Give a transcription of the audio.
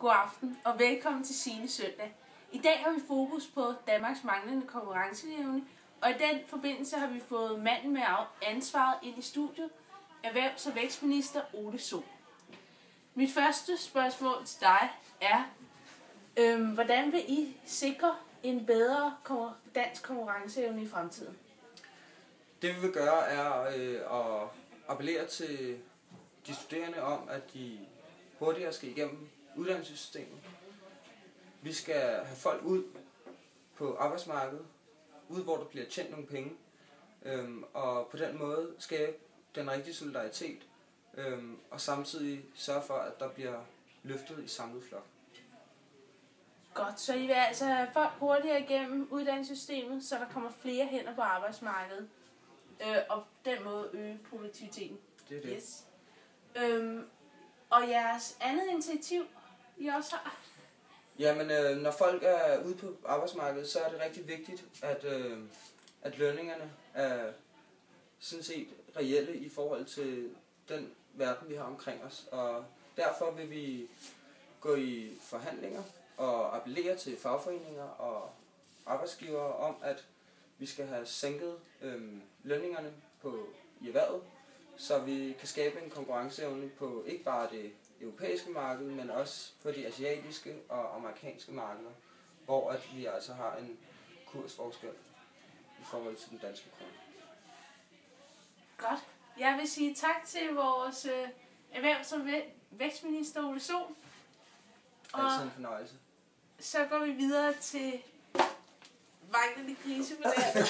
God aften og velkommen til Signe Søndag. I dag har vi fokus på Danmarks manglende konkurrenceevne, og i den forbindelse har vi fået manden med ansvaret ind i studiet, erhvervs- og vækstminister Ole Sohn. Mit første spørgsmål til dig er, hvordan vil I sikre en bedre dansk konkurrenceevne i fremtiden? Det vi vil gøre er at appellere til de studerende om, at de hurtigere skal igennem uddannelsessystemet. Vi skal have folk ud på arbejdsmarkedet, ud hvor der bliver tjent nogle penge, og på den måde skabe den rigtige solidaritet, og samtidig sørge for, at der bliver løftet i samlet flok. Godt, så I vil altså have folk hurtigere igennem uddannelsessystemet, så der kommer flere hænder på arbejdsmarkedet, og på den måde øge produktiviteten. Det er det. Yes. Og jeres andet initiativ, I også har? Jamen, når folk er ude på arbejdsmarkedet, så er det rigtig vigtigt, at lønningerne er sådan set reelle i forhold til den verden, vi har omkring os. Og derfor vil vi gå i forhandlinger og appellere til fagforeninger og arbejdsgivere om, at vi skal have sænket lønningerne i erhvervet, så vi kan skabe en konkurrenceevne på ikke bare det europæiske marked, men også på de asiatiske og amerikanske markeder, hvor at vi altså har en kursforskel i forhold til den danske krone. Godt. Jeg vil sige tak til vores erhvervs- og vækstminister Ole Sohn. Altid en fornøjelse. Så går vi videre til manglende grise på det.